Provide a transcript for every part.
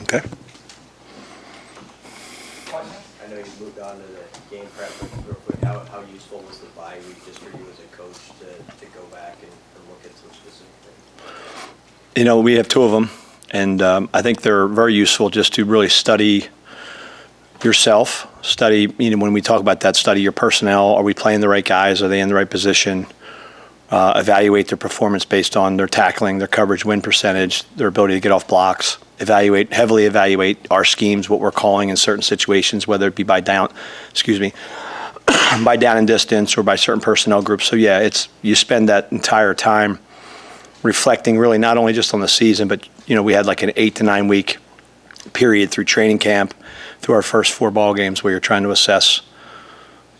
Okay. I know you moved on to the game prep, but real quick, how useful was the bye week just for you as a coach to go back and look at some specific things? We have two of them, and I think they're very useful just to really study yourself, study, when we talk about that, study your personnel. Are we playing the right guys? Are they in the right position? Evaluate their performance based on their tackling, their coverage, win percentage, their ability to get off blocks. Heavily evaluate our schemes, what we're calling in certain situations, whether it be by down and distance or by certain personnel groups. So yeah, you spend that entire time reflecting really not only just on the season, but we had like an 8 to 9 week period through training camp, through our first 4 ball games, where you're trying to assess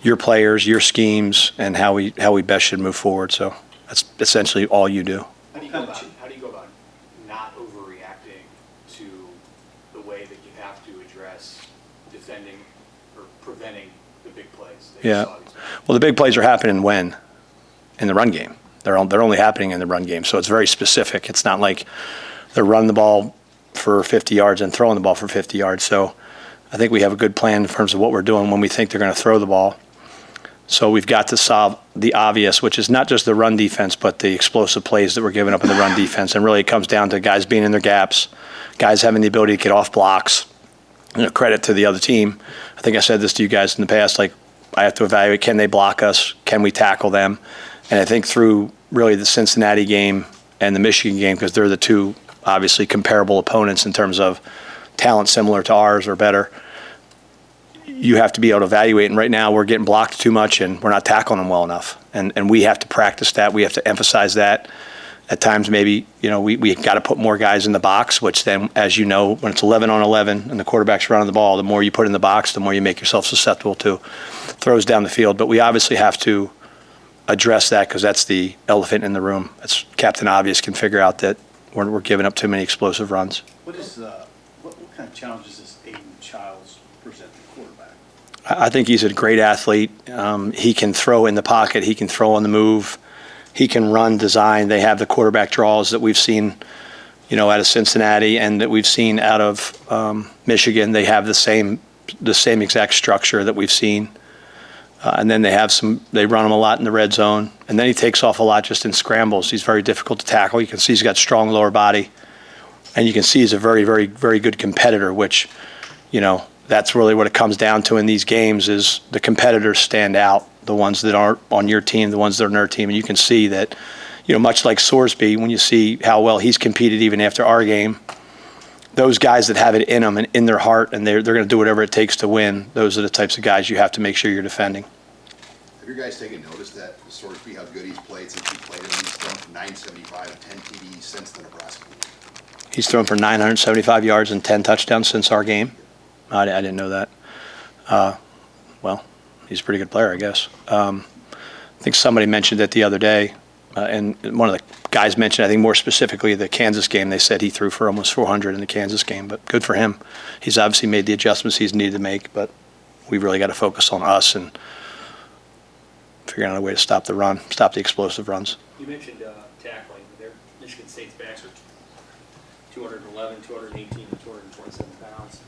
your players, your schemes, and how we best should move forward. So that's essentially all you do. How do you go about not overreacting to the way that you have to address defending or preventing the big plays? Yeah. Well, the big plays are happening when? In the run game. They're only happening in the run game. So it's very specific. It's not like they're running the ball for 50 yards and throwing the ball for 50 yards. So I think we have a good plan in terms of what we're doing when we think they're going to throw the ball. So we've got to solve the obvious, which is not just the run defense, but the explosive plays that we're giving up in the run defense. And really it comes down to guys being in their gaps, guys having the ability to get off blocks. Credit to the other team. I think I said this to you guys in the past, like I have to evaluate, can they block us? Can we tackle them? And I think through really the Cincinnati game and the Michigan game, because they're the two obviously comparable opponents in terms of talent similar to ours or better, you have to be able to evaluate. And right now we're getting blocked too much and we're not tackling them well enough. And we have to practice that. We have to emphasize that. At times maybe, we got to put more guys in the box, which then, as you know, when it's 11 on 11 and the quarterback's running the ball, the more you put in the box, the more you make yourself susceptible to throws down the field. But we obviously have to address that because that's the elephant in the room. That's Captain Obvious can figure out that we're giving up too many explosive runs. What kind of challenges does Aiden Childs present to the quarterback? I think he's a great athlete. He can throw in the pocket. He can throw on the move. He can run design. They have the quarterback draws that we've seen, out of Cincinnati and that we've seen out of Michigan. They have the same exact structure that we've seen. And then they run him a lot in the red zone. And then he takes off a lot just in scrambles. He's very difficult to tackle. You can see he's got strong lower body. And you can see he's a very, very, very good competitor, which, that's really what it comes down to in these games is the competitors stand out, the ones that aren't on your team, the ones that are on their team. And you can see that, much like Sorsby, when you see how well he's competed even after our game, those guys that have it in them and in their heart and they're going to do whatever it takes to win, those are the types of guys you have to make sure you're defending. Have you guys taken notice that Sorsby, how good he's played since he played him? He's thrown for 975, 10 TDs since the Nebraska game. He's thrown for 975 yards and 10 touchdowns since our game. I didn't know that. Well, he's a pretty good player, I guess. I think somebody mentioned it the other day, and one of the guys mentioned, I think more specifically the Kansas game, they said he threw for almost 400 in the Kansas game, but good for him. He's obviously made the adjustments he's needed to make, but we've really got to focus on us and figuring out a way to stop the run, stop the explosive runs. You mentioned tackling. Michigan State's backs are 211, 218, and 227 pounds.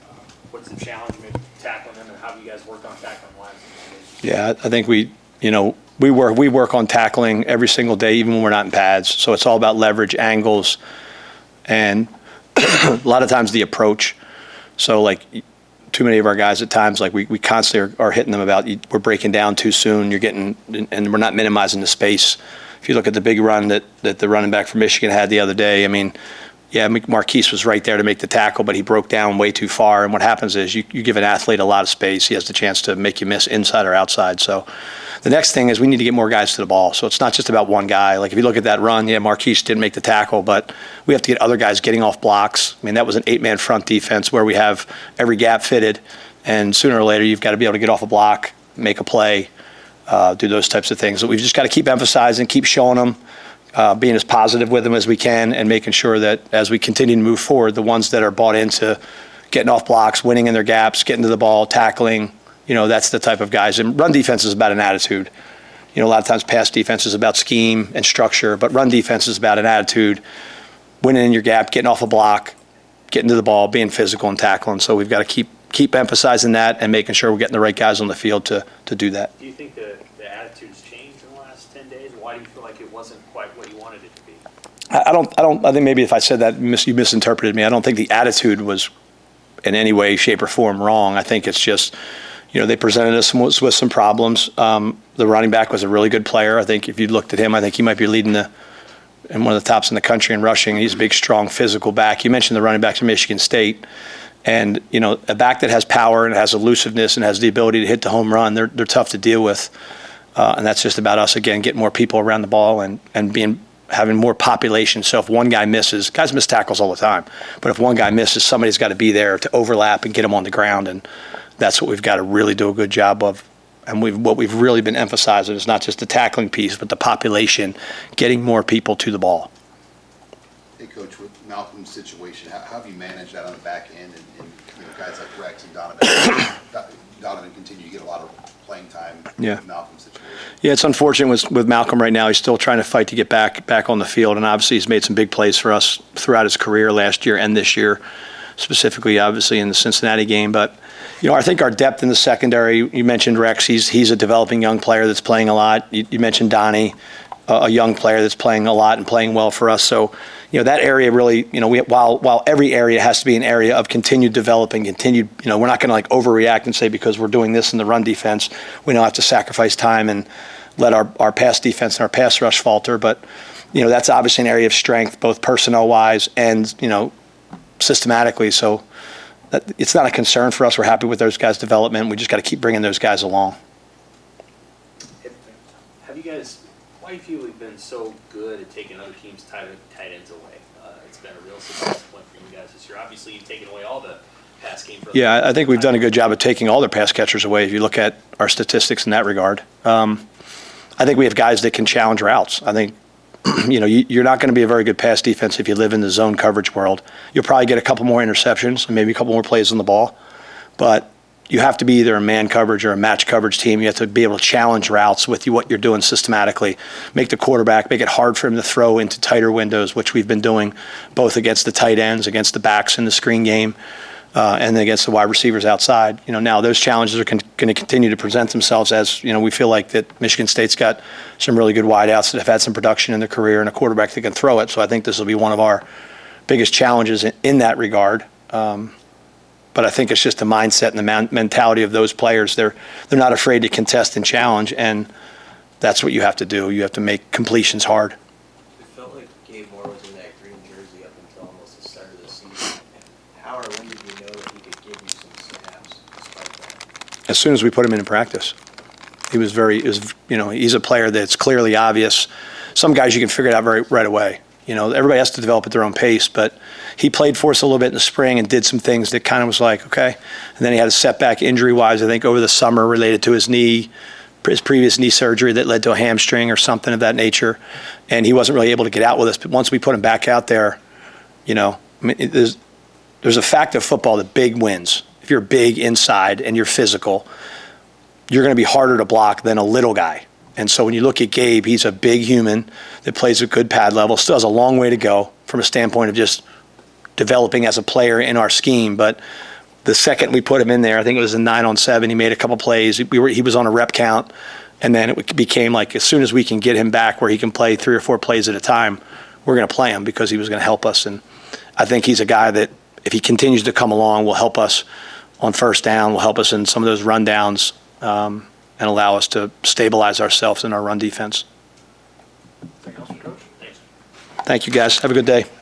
What's the challenge with tackling them, and how do you guys work on tackling lines? Yeah, I think we work on tackling every single day, even when we're not in pads. So it's all about leverage, angles, and a lot of times the approach. So like too many of our guys at times, like we constantly are hitting them about we're breaking down too soon. And we're not minimizing the space. If you look at the big run that the running back from Michigan had the other day, Marquise was right there to make the tackle, but he broke down way too far. And what happens is you give an athlete a lot of space. He has the chance to make you miss inside or outside. So the next thing is we need to get more guys to the ball. So it's not just about one guy. Like if you look at that run, Marquise didn't make the tackle, but we have to get other guys getting off blocks. That was an 8-man front defense where we have every gap fitted. And sooner or later, you've got to be able to get off a block, make a play, do those types of things. So we've just got to keep emphasizing, keep showing them, being as positive with them as we can, and making sure that as we continue to move forward, the ones that are bought into getting off blocks, winning in their gaps, getting to the ball, tackling, that's the type of guys. And run defense is about an attitude. A lot of times pass defense is about scheme and structure, but run defense is about an attitude, winning in your gap, getting off a block, getting to the ball, being physical and tackling. So we've got to keep emphasizing that and making sure we're getting the right guys on the field to do that. Do you think the attitude's changed in the last 10 days? Why do you feel like it wasn't quite what you wanted it to be? I think maybe if I said that, you misinterpreted me. I don't think the attitude was in any way, shape, or form wrong. I think it's just, they presented us with some problems. The running back was a really good player. I think if you looked at him, I think he might be leading and one of the tops in the country in rushing. He's a big, strong, physical back. You mentioned the running backs from Michigan State. And, a back that has power and has elusiveness and has the ability to hit the home run, they're tough to deal with. And that's just about us, again, getting more people around the ball and having more population. So if one guy misses, guys miss tackles all the time, but if one guy misses, somebody's got to be there to overlap and get him on the ground. And that's what we've got to really do a good job of. And what we've really been emphasizing is not just the tackling piece, but the population, getting more people to the ball. Hey, Coach, with Malcolm's situation, how have you managed that on the back end? And guys like Rex and Donovan continue to get a lot of playing time with Malcolm's situation. Yeah, it's unfortunate with Malcolm right now. He's still trying to fight to get back on the field, and obviously he's made some big plays for us throughout his career last year and this year, specifically obviously in the Cincinnati game. But I think our depth in the secondary. You mentioned Rex. He's a developing young player that's playing a lot. You mentioned Donnie, a young player that's playing a lot and playing well for us. So that area really, while every area has to be an area of continued developing, we're not going to overreact and say because we're doing this in the run defense, we don't have to sacrifice time and let our pass defense and our pass rush falter. But, that's obviously an area of strength, both personnel-wise and, systematically. So it's not a concern for us. We're happy with those guys' development. We just got to keep bringing those guys along. Have you guys, why do you feel we've been so good at taking other teams' tight ends away? It's been a real success point for you guys this year. Obviously, you've taken away all the pass game. Yeah, I think we've done a good job of taking all their pass catchers away if you look at our statistics in that regard. I think we have guys that can challenge routes. I think, you're not going to be a very good pass defense if you live in the zone coverage world. You'll probably get a couple more interceptions and maybe a couple more plays on the ball. But you have to be either a man coverage or a match coverage team. You have to be able to challenge routes with what you're doing systematically, make the quarterback, make it hard for him to throw into tighter windows, which we've been doing both against the tight ends, against the backs in the screen game, and then against the wide receivers outside. Now those challenges are going to continue to present themselves as, we feel like that Michigan State's got some really good wideouts that have had some production in their career and a quarterback that can throw it. So I think this will be one of our biggest challenges in that regard. But I think it's just the mindset and the mentality of those players. They're not afraid to contest and challenge, and that's what you have to do. You have to make completions hard. It felt like Gabe Moore was in that green jersey up until almost the start of the season. How or when did you know that he could give you some snaps despite that? As soon as we put him in practice. He's a player that's clearly obvious. Some guys you can figure it out right away. Everybody has to develop at their own pace, but he played for us a little bit in the spring and did some things that kind of was like, okay. And then he had a setback injury-wise, I think, over the summer related to his previous knee surgery that led to a hamstring or something of that nature. And he wasn't really able to get out with us. But once we put him back out there, there's a fact of football that big wins. If you're big inside and you're physical, you're going to be harder to block than a little guy. And so when you look at Gabe, he's a big human that plays a good pad level, still has a long way to go from a standpoint of just developing as a player in our scheme. But the second we put him in there, I think it was a 9-on-7, he made a couple plays. He was on a rep count, and then it became like as soon as we can get him back where he can play 3 or 4 plays at a time, we're going to play him because he was going to help us. And I think he's a guy that if he continues to come along will help us on first down, will help us in some of those rundowns, and allow us to stabilize ourselves in our run defense. Anything else, Coach? Thanks. Thank you, guys. Have a good day.